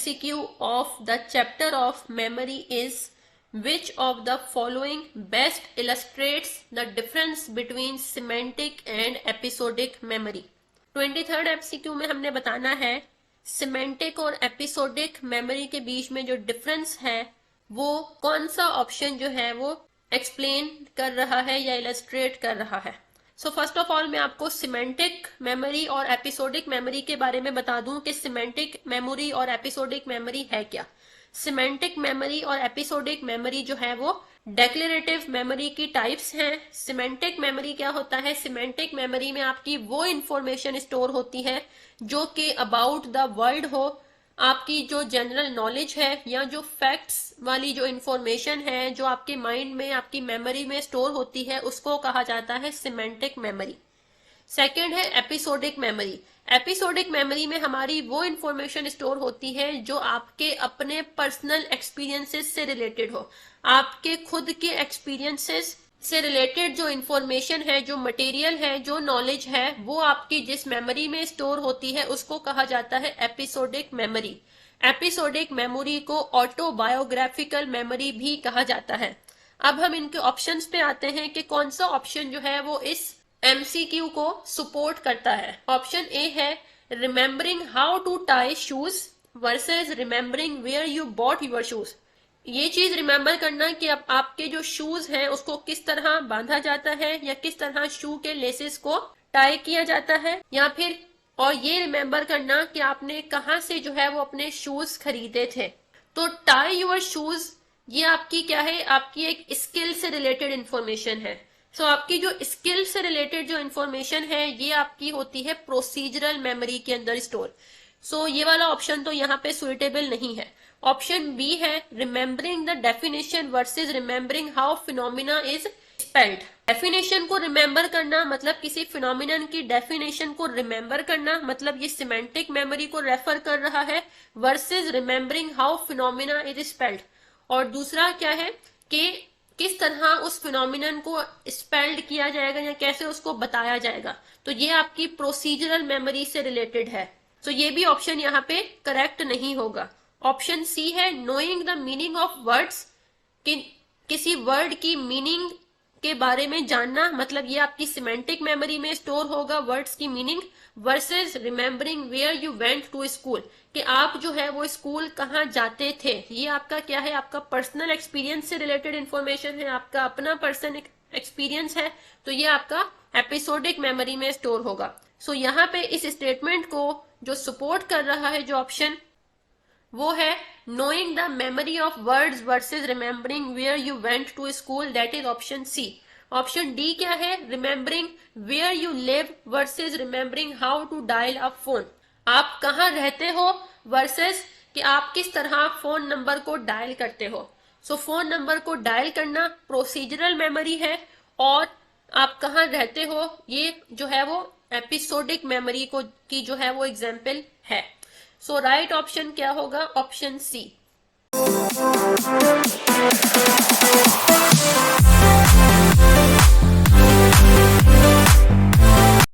MCQ of the chapter of memory is which of the following best illustrates the difference between semantic and episodic memory? 23rd MCQ में हमने बताना है semantic और episodic memory के बीच में जो difference है वो कौन सा ऑप्शन जो है वो एक्सप्लेन कर रहा है या इलस्ट्रेट कर रहा है। सो फर्स्ट ऑफ ऑल मैं आपको सिमेंटिक मेमोरी और एपिसोडिक मेमोरी के बारे में बता दूं कि सिमेंटिक मेमोरी और एपिसोडिक मेमोरी है क्या। सिमेंटिक मेमोरी और एपिसोडिक मेमोरी जो है वो डेक्लेरेटिव मेमोरी की टाइप्स हैं। सिमेंटिक मेमोरी क्या होता है, सिमेंटिक मेमोरी में आपकी वो इंफॉर्मेशन स्टोर होती है जो कि अबाउट द वर्ल्ड हो, आपकी जो जनरल नॉलेज है या जो फैक्ट्स वाली जो इंफॉर्मेशन है जो आपके माइंड में आपकी मेमोरी में स्टोर होती है उसको कहा जाता है सिमेंटिक मेमोरी। सेकेंड है एपिसोडिक मेमोरी। एपिसोडिक मेमोरी में हमारी वो इंफॉर्मेशन स्टोर होती है जो आपके अपने पर्सनल एक्सपीरियंसेस से रिलेटेड हो, आपके खुद के एक्सपीरियंसेस से रिलेटेड जो इंफॉर्मेशन है, जो मटेरियल है, जो नॉलेज है वो आपकी जिस मेमोरी में स्टोर होती है उसको कहा जाता है एपिसोडिक मेमोरी। एपिसोडिक मेमोरी को ऑटोबायोग्राफिकल मेमोरी भी कहा जाता है। अब हम इनके ऑप्शंस पे आते हैं कि कौन सा ऑप्शन जो है वो इस MCQ को सपोर्ट करता है। ऑप्शन ए है remembering how to tie shoes versus remembering where you bought your shoes. ये चीज रिमेम्बर करना कि अब आपके जो शूज हैं उसको किस तरह बांधा जाता है या किस तरह शू के लेसेस को टाई किया जाता है, या फिर और ये रिमेम्बर करना कि आपने कहाँ से जो है वो अपने शूज खरीदे थे। तो टाई योर शूज ये आपकी क्या है, आपकी एक स्किल से रिलेटेड इंफॉर्मेशन है। सो आपकी जो स्किल से रिलेटेड जो इंफॉर्मेशन है ये आपकी होती है प्रोसीजरल मेमोरी के अंदर स्टोर। सो ये वाला ऑप्शन तो यहाँ पे सुइटेबल नहीं है। ऑप्शन बी है remembering the definition versus remembering how phenomena is spelled. Definition को रिमेम्बर करना मतलब किसी फिनोमिनन की डेफिनेशन को रिमेम्बर करना, मतलब ये सिमेंटिक मेमोरी को रेफर कर रहा है, versus remembering how phenomena is spelled. और दूसरा क्या है कि किस तरह उस फिनोमिनन को स्पेल्ड किया जाएगा या कैसे उसको बताया जाएगा। तो ये आपकी प्रोसीजरल मेमोरी से रिलेटेड है। तो ये भी ऑप्शन यहाँ पे करेक्ट नहीं होगा। ऑप्शन सी है knowing the meaning of words, कि किसी वर्ड की मीनिंग के बारे में जानना, मतलब ये आपकी सिमेंटिक मेमोरी में स्टोर होगा वर्ड्स की meaning, versus remembering where you went to school, कि आप जो है वो स्कूल कहाँ जाते थे। ये आपका क्या है, आपका पर्सनल एक्सपीरियंस से रिलेटेड इंफॉर्मेशन है, आपका अपना पर्सनल एक्सपीरियंस है, तो ये आपका एपिसोडिक मेमोरी में स्टोर होगा। सो यहाँ पे इस स्टेटमेंट को जो सपोर्ट कर रहा है जो ऑप्शन वो है knowing the memory of words versus remembering where you went to school, that is option C. Option D क्या है, remembering where you live versus remembering how to dial a phone. आप कहाँ रहते हो वर्सेस कि आप किस तरह फोन नंबर को डायल करते हो। सो फोन नंबर को डायल करना प्रोसीजरल मेमोरी है और आप कहाँ रहते हो ये जो है वो एपिसोडिक मेमोरी को की जो है वो एग्जाम्पल है। सो राइट ऑप्शन क्या होगा, ऑप्शन सी।